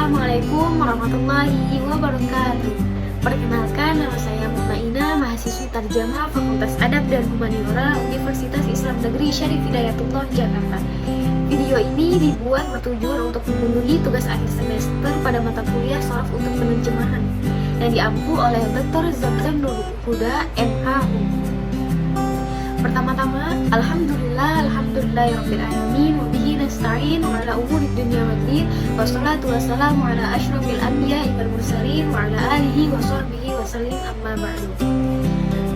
Assalamualaikum warahmatullahi wabarakatuh. Perkenalkan, nama saya Mutmainah, mahasiswi Tarjamah Fakultas Adab dan Humaniora Universitas Islam Negeri Syarif Hidayatullah, Jakarta. Video ini dibuat bertujuan untuk memenuhi tugas akhir semester pada mata kuliah Sharaf untuk penerjemahan yang diampu oleh Dr. Zamzam Nurul Huda, MH. Pertama-tama, alhamdulillahirabbil alamin wa bihi nasta'in wa ala umurid dunya waddin wassalatu wassalamu ala asyrofil anbiya'i wal mursalin wa ala alihi wa sahbihi wa sallim, amma ba'du.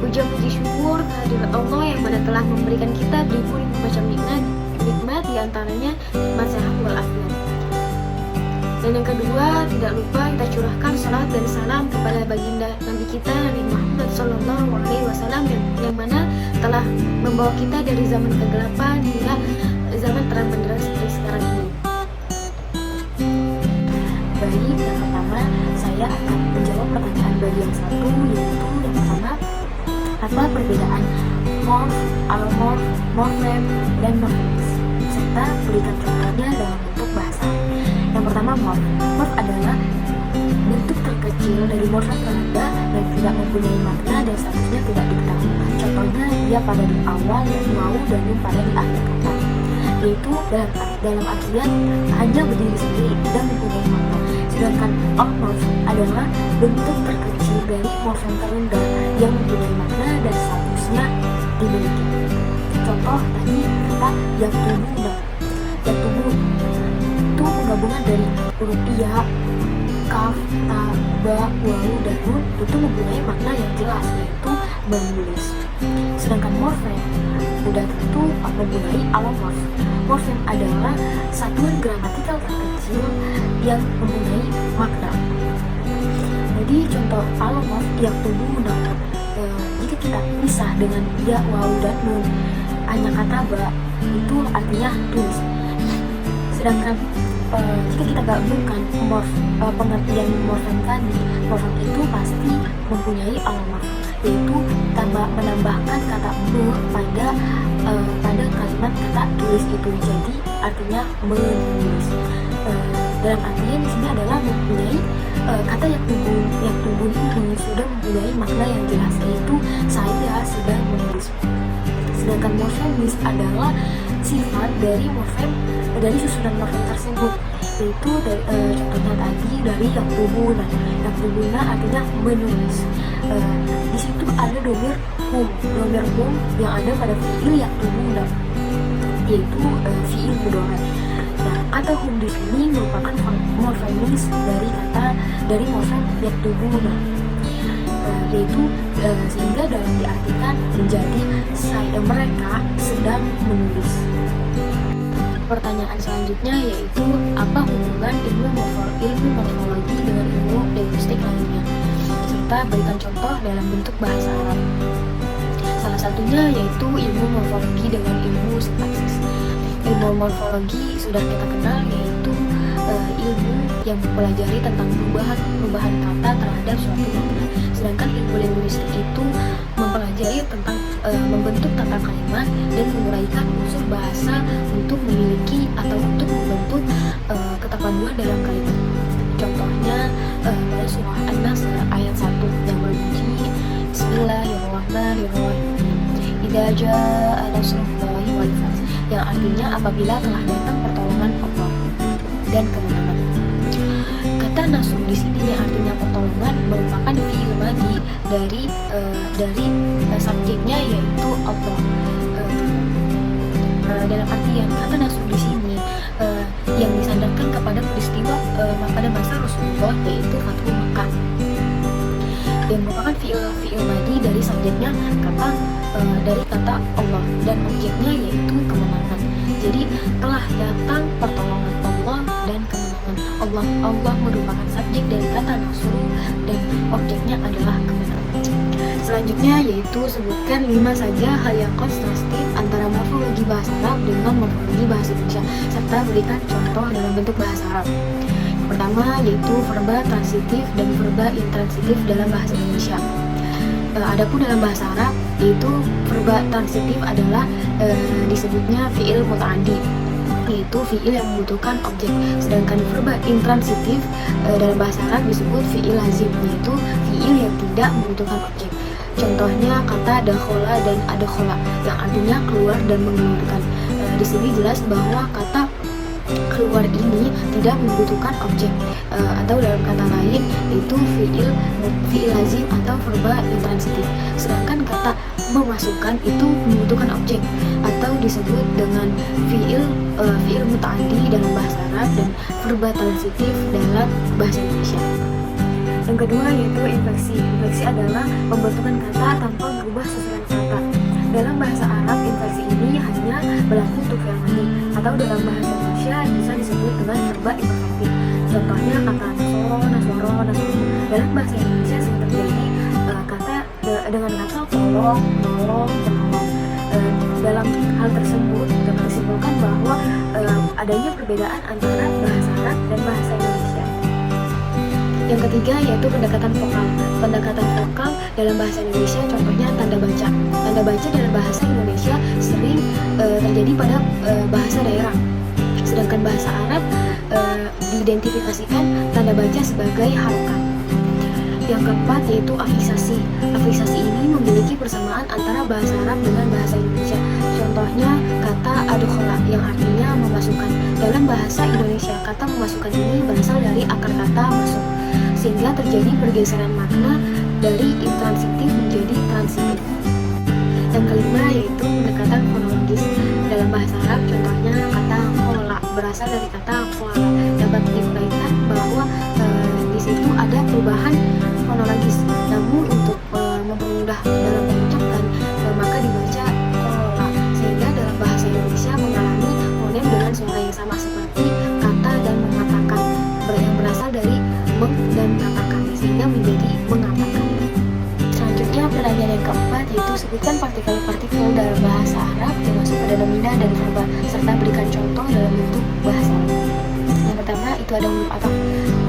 Puji syukur kehadirat Allah yang mana telah memberikan kita beribu macam nikmat, diantaranya nikmat sehat walafiat. Dan yang kedua, tidak lupa kita curahkan salat dan salam kepada baginda Nabi kita Nabi Muhammad SAW yang mana telah membawa kita dari zaman kegelapan hingga zaman terang benderang seperti sekarang ini. Baik, yang pertama saya akan menjawab pertanyaan bagi yang satu, yaitu yang pertama, apa perbedaan morf, alomorf, morfem, dan morfemis, serta berikan contohnya dalam bentuk bahasa. Yang pertama, morf. Morf adalah bentuk terkecil dari morfem rendah dan tidak mempunyai makna dan statusnya tidak diketahui. Contohnya, dia pada di awal dan mau dan pada di akhir kata, yaitu dalam artian hanya berdiri sendiri dan mempunyai makna. Sedangkan alomorf adalah bentuk terkecil dari morfem terendah yang mempunyai makna dan statusnya dimiliki. Contoh tadi kata yang tubuh. Yang tubuh itu penggabungan dari huruf iya, kaf, ta, ba, wawu, dan nun itu mempunyai makna yang jelas, yaitu menulis. Sedangkan morfem udah tentu mempunyai alomorf. Morfem adalah satuan gramatikal terkecil yang mempunyai makna. Jadi contoh alomorf yang tubuh jika kita pisah dengan ya, wawu, dan nun, hanya kata ba itu artinya tulis. Sedangkan jika kita gabungkan pengertian morfem tadi, morfem itu pasti mempunyai alomorf, yaitu menambahkan kata be pada kalimat kata tulis itu, jadi artinya menulis. Dalam artian di sini adalah mempunyai kata yang tubuh ini sudah mempunyai makna yang jelas, yaitu saya sedang menulis. Sedangkan morfemis adalah sifat dari susunan morfem tersebut, yaitu contohnya tadi dari yang tubuh. Yang tubuh artinya menulis. Di situ ada domir hum yang ada pada fiil yang tubuh, yaitu fiil mudhari. Nah, kata hum di sini merupakan morfemis dari morfem yang tubuh, yaitu sehingga dalam diartikan menjadi mereka sedang menulis. Pertanyaan selanjutnya yaitu apa hubungan ilmu morfologi dengan ilmu linguistik lainnya, serta berikan contoh dalam bentuk bahasa Arab. Salah satunya yaitu ilmu morfologi dengan ilmu sintaksis. Ilmu morfologi sudah kita kenal, yaitu ilmu yang mempelajari tentang perubahan kata terhadap suatu makna. Sedangkan ilmu linguistik itu mempelajari tentang membentuk tata kalimat dan menguraikan unsur bahasa untuk memiliki atau untuk membentuk ketapaduan dalam kalimat. Contohnya pada surah An-Nasr ayat 1 yang berbunyi Bismillahirrahmanirrahim, idza jaa nasrullahi wal fath, yang artinya apabila telah datang pertolongan Allah dan kemenangan. Kata nasr di sini artinya pertolongan merupakan fi'il madhi dari subjeknya yaitu Allah. Dalam artian kata nasr di sini yang disandarkan kepada peristiwa pada masa Rasulullah, yaitu Fathu Makkah, yang merupakan fi'il madhi dari subjeknya dari kata Allah dan objeknya yaitu kemenangan. Jadi telah datang pertolongan Allah dan kemenangan. Allah merupakan subjek dari kata nasr dan objeknya adalah kemenangan. Selanjutnya yaitu sebutkan 5 saja hal yang kontrastif antara morfologi bahasa Arab dengan morfologi bahasa Indonesia, serta berikan contoh dalam bentuk bahasa Arab. Yang pertama yaitu verba transitif dan verba intransitif dalam bahasa Indonesia. Adapun dalam bahasa Arab, yaitu verba transitif adalah disebutnya fi'il muta'addi. yaitu fiil yang membutuhkan objek. Sedangkan verba intransitif dalam bahasa Arab disebut fiil lazim, yaitu fiil yang tidak membutuhkan objek. Contohnya kata dakhola dan adkhola yang artinya keluar dan mengeluarkan. Di sini jelas bahwa kata keluar ini tidak membutuhkan objek, atau dalam kata lain itu fiil lazim atau verba intransitif. Sedangkan kata memasukkan itu membutuhkan objek atau disebut dengan fiil muta'addi dalam bahasa Arab dan verba transitif dalam bahasa Indonesia. Yang kedua yaitu infleksi. Infleksi adalah pembentukan kata tanpa merubah susunan kata. Dalam bahasa Arab, infleksi ini hanya berlaku untuk fi'il madhi, atau dalam bahasa Indonesia bisa disebut dengan verba imperfektif. Contohnya kata nasoro. Dalam bahasa Indonesia sering terjadi dengan kata tolong, nolong, penolong. Dalam hal tersebut dapat disimpulkan bahwa adanya perbedaan antara bahasa Arab dan bahasa Indonesia. Yang ketiga yaitu pendekatan vokal. Pendekatan vokal dalam bahasa Indonesia contohnya tanda baca. Tanda baca dalam bahasa Indonesia sering terjadi pada bahasa daerah. Sedangkan bahasa Arab diidentifikasikan tanda baca sebagai harokat. Yang keempat yaitu afiksasi. Afiksasi ini memiliki persamaan antara bahasa Arab dengan bahasa Indonesia. Contohnya kata adkhola yang artinya memasukkan. Dalam bahasa Indonesia kata memasukkan ini berasal dari akar kata masuk, sehingga terjadi pergeseran makna dari intransitif menjadi transitif. Yang kelima yaitu pendekatan fonologis. Dalam bahasa Arab contohnya kata khola berasal dari kata khola. Dapat diuraikan bahwa di situ ada perubahan fonologis. Namun untuk mempermudah dalam mengucapkan maka dibaca khola, sehingga dalam bahasa Indonesia mengalami fonem dengan suara yang sama seperti kata dan mengatakan yang berasal dari meng dan katakan, sehingga menjadi mengatakan. Selanjutnya pertanyaan yang keempat yaitu sebutkan partikel-partikel dalam bahasa Arab termasuk pada nomina dan verba serta berikan contoh dalam bentuk bahasa Arab. Yang pertama itu ada huruf ataf.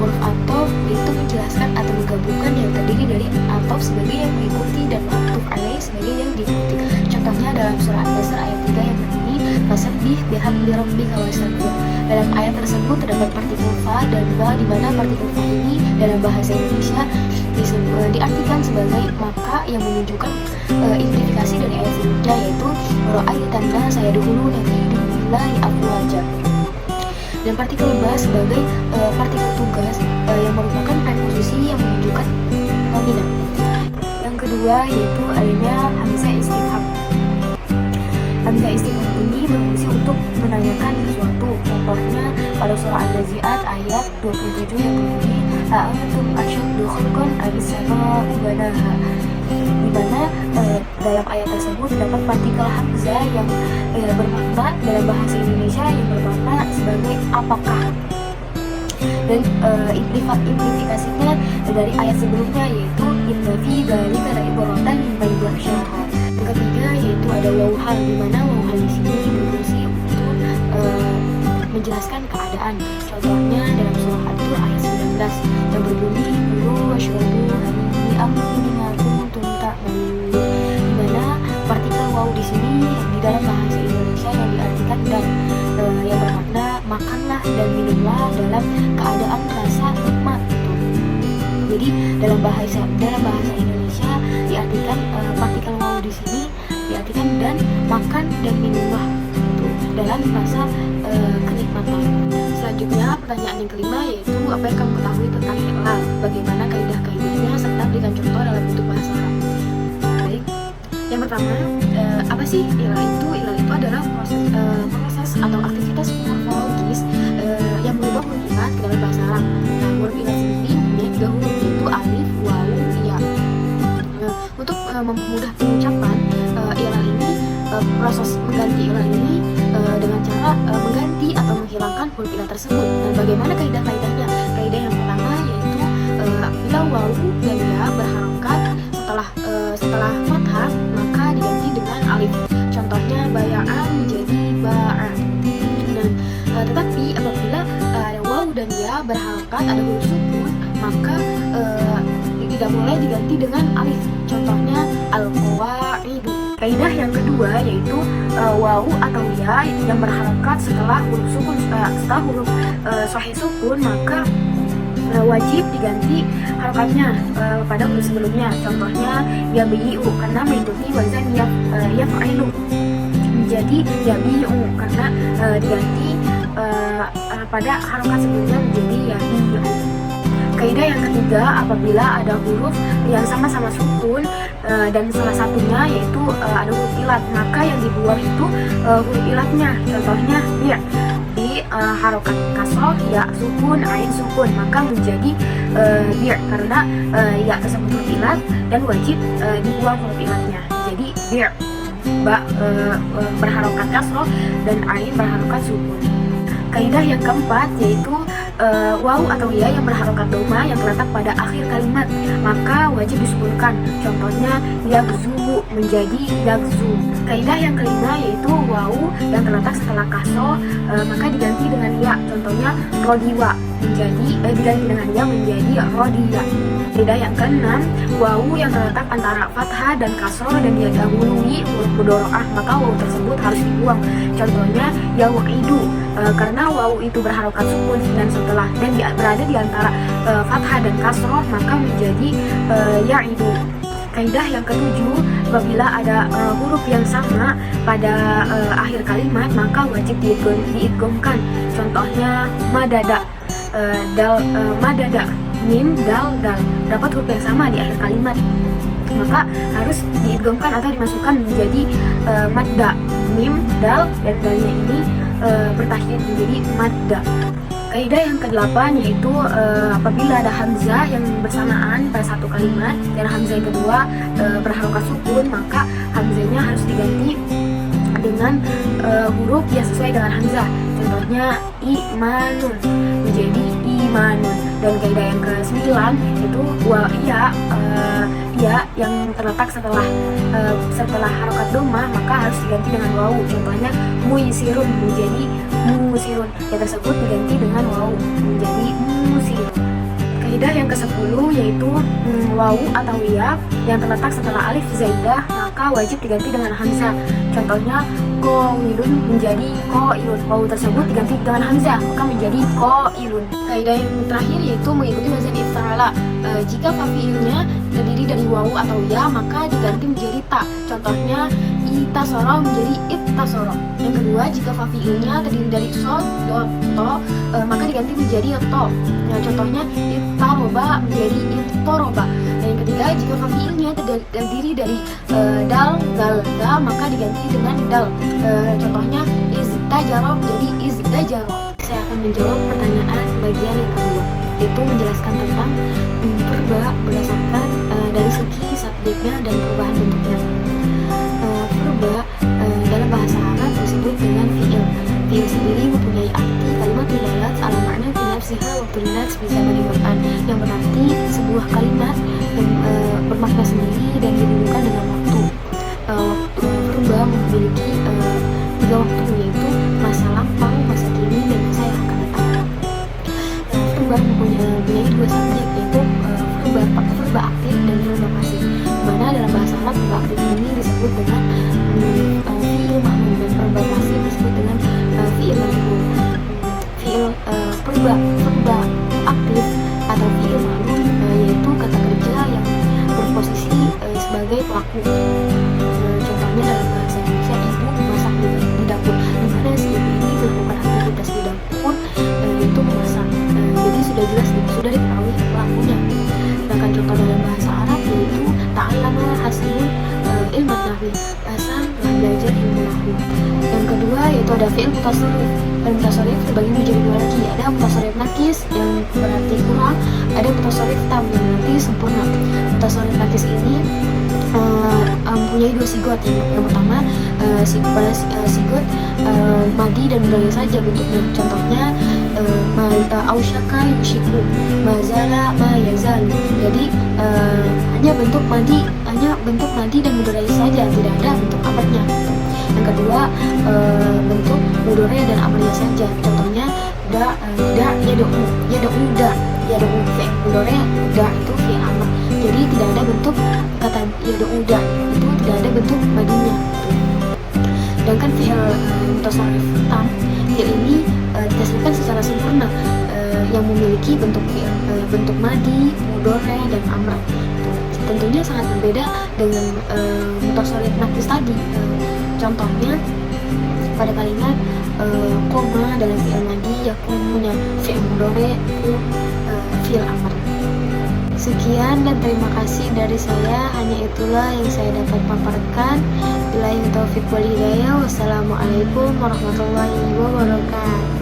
Huruf ataf itu menjelaskan atau menggabungkan yang terdiri dari ataf sebagai yang mengikuti dan ma'tuf alaih sebagai yang diikuti. Contohnya dalam surah An-Nasr ayat 3 yang berbunyi fasabbih bihamdi rabbika wastaghfir. Dalam ayat tersebut terdapat partikel fa dan wa, di mana partikel fa ini dalam bahasa Indonesia diartikan sebagai maka yang menunjukkan identifikasi dari ayat sebelumnya yaitu ra'aitanna sayadkhuluna fi dinillahi afwaja. Dan partikel ba sebagai partikel tugas yang merupakan preposisi yang menunjukkan nomina. Yang kedua yaitu adanya hamzah istifham. Hamzah istifham ini berfungsi untuk menanyakan sesuatu. Contohnya pada surah An-Nazi'at ayat 27 yang berbunyi a'antum asyaddu khalqan amis sama'u banaha, di mana dalam ayat tersebut terdapat partikel hamzah yang bermakna dalam bahasa Indonesia yang bermakna sebagai apakah, dan implikasinya dari ayat sebelumnya yaitu inna fi dzalika la'ibratan liman yakhshaha. Yang ketiga yaitu ada waw hal, di mana waw hal di sini berfungsi untuk menjelaskan keadaan. Contohnya dalam surah At-Tur ayat 19 yang berbunyi kulu wasyrabu hani'an bima kuntum ta'malun, di mana partikel waw di sini di dalam bahasa Indonesia yang diartikan dan yang bermakna makanlah dan minumlah dalam keadaan rasa nikmat gitu. Jadi dalam bahasa Indonesia diartikan partikel waw di sini diartikan dan makan dan minumlah gitu, dalam rasa kenikmatan. Selanjutnya pertanyaan yang kelima yaitu apa yang kamu ketahui tentang i'lal, bagaimana kaidah-kaidahnya serta berikan contoh dalam bentuk bahasa Arab. Baik, yang pertama apa sih i'lal itu? I'lal itu adalah proses atau aktivitas morfologis yang merubah huruf i'lal ke dalam bahasa Arab. Nah, huruf i'lal sendiri mempunyai 3 huruf yaitu alif, waw, ya. Untuk mempermudah pengucapan i'lal ini, proses mengganti i'lal ini dengan cara mengganti atau menghilangkan huruf i'lal tersebut. Dan bagaimana kaidah-kaidahnya? Kaidah yang pertama yaitu bila waw dan ya berharokat setelah fathah maka diganti dengan alif. Contohnya baya'an menjadi ba'an. Dan tetapi apabila ada waw dan ya berharokat, ada huruf sukun, maka tidak boleh diganti dengan alif. Contohnya al-qawaidu. Kaidah yang kedua yaitu wawu atau ya yang berharokat setelah huruf sukun, setelah huruf sahih sukun, maka wajib diganti harokatnya pada huruf sebelumnya. Contohnya yabiu karena mengikuti wazan yaf'ilu, menjadi yabiu karena diganti pada harokat sebelumnya menjadi yabiu. Kaidah yang ketiga, apabila ada huruf yang sama-sama sukun dan salah satunya yaitu ada huruf ilat, maka yang dibuang itu huruf ilatnya. Contohnya ya di harokat kasroh ya sukun, ain sukun, maka menjadi bir karena ya tersebut huruf ilat dan wajib dibuang huruf ilatnya. Jadi bir berharokat kasroh dan ain berharokat sukun. Kaidah yang keempat yaitu wawu atau ya yang berharokat doma yang terletak pada akhir kalimat, maka wajib disukunkan. Contohnya yagzu menjadi yagzu. Kaidah yang kelima yaitu wawu yang terletak setelah kasroh maka diganti dengan ya. Contohnya rodiwa menjadi diganti dengan ya menjadi rodiya. Kaidah yang keenam, wawu yang terletak antara fathah dan kasroh dan didahului huruf mudhoro'ah, maka wawu tersebut harus dibuang. Contohnya yawidu karena wawu itu berharokat sukun dan setelah dan berada di antara fathah dan kasroh, maka menjadi ya'idu. Kaidah yang ketujuh, apabila ada huruf yang sama pada akhir kalimat, maka wajib diidghamkan. Contohnya madada, madada, mim, dal, dal, dapat huruf yang sama di akhir kalimat, maka harus diidghamkan atau dimasukkan menjadi madda, mim, dal, dan dalnya ini bertahdid menjadi madda. Kaidah yang ke-8 yaitu apabila ada hamzah yang bersamaan pada satu kalimat dan hamzah yang kedua berharokat sukun, maka hamzahnya harus diganti dengan huruf yang sesuai dengan hamzah. Contohnya imanun menjadi imanun. Dan kaidah yang ke-9 itu ya yang terletak setelah harokat doma, maka harus diganti dengan wawu. Contohnya muisirun menjadi musirun, yang tersebut diganti dengan wawu menjadi musirun. Kaidah yang ke-10 yaitu wawu atau ya yang terletak setelah alif zaidah, maka wajib diganti dengan hamzah. Contohnya qawilun menjadi qailun, wawu tersebut diganti dengan hamzah maka menjadi qailun. Kaidah yang terakhir yaitu mengikuti wazan ifta'ala. Jika fafiilnya terdiri dari wawu atau ya, maka diganti menjadi ta. Contohnya itasoro menjadi ittasoro. Yang kedua, jika fafiilnya terdiri dari sod, dot, to, maka diganti menjadi to. Nah, contohnya ittaroba menjadi ittoroba. Dan yang ketiga, jika fafiilnya terdiri dari dal, zal, za, maka diganti dengan dal. Contohnya iztajaro menjadi izdajaro. Saya akan menjawab pertanyaan bagian yang kedua, yaitu menjelaskan tentang verba berdasarkan dari segi subjeknya dan perubahan bentuknya. Verba dalam bahasa Arab disebut dengan fi'il. Fi'il sendiri mempunyai arti kalimat didalat ala makna fi nafsiha wa tulinats bisa Quran, yang berarti sebuah kalimat yang bermakna sendiri dan didulukan dengan waktu. Verba memiliki 3 waktu, yaitu masa lampau, masa kini, dan masa yang akan datang. Verba mempunyai 2 subjek, yaitu verba aktif dan verba pasif. Dimana dalam bahasa Arab verba aktif ini disebut dengan fi'il ma'mul dan verba pasif disebut dengan fi'il majhul. Verba aktif atau fi'il ma'mul yaitu kata kerja yang berposisi sebagai pelaku. Contohnya dalam bahasa Indonesia, ibu memasak di dapur, dimana si ibu ini melakukan aktivitas di dapur yaitu memasak. Jadi sudah jelas, sudah diketahui pelakunya. Sedangkan contoh dalam bahasa Arab yaitu ta'allama Hasanun ilmu nahwi, Hasan telah belajar ilmu nahwi. Yang kedua yaitu ada fi'il mutasarrif. Dan mutasarrif terbagi menjadi 2 lagi. Ada mutasarrif nakis yang berarti kurang, ada mutasarrif tam yang berarti sempurna. Mutasarrif nakis ini mempunyai 2 sigot. Yang pertama sigot madi dan mudhari saja bentuknya. Contohnya ausyaka yushiku, mazala ma yazalu. Jadi hanya bentuk madi dan mudhari saja, tidak ada bentuk amarnya. Yang kedua bentuk mudhari dan amarnya saja. Contohnya yad'u fi'il mudhari, da itu fi'il amr. Jadi jadi tidak ada bentuk kata yada uda, itu tidak ada bentuk madinya. Sedangkan fi'il mutasarrif tam, fi'il ini ditasrifkan secara sempurna, yang memiliki bentuk madi, mudhari, dan amr. Tentunya sangat berbeda dengan mutasarrif naqis tadi. Contohnya pada kalimat koma dalam fi'il madi, yakumuna fi'il mudhari, fi'il amr. Sekian dan terima kasih dari saya. Hanya itulah yang saya dapat paparkan. Billahi taufiq wal hidayah. Wassalamualaikum warahmatullahi wabarakatuh.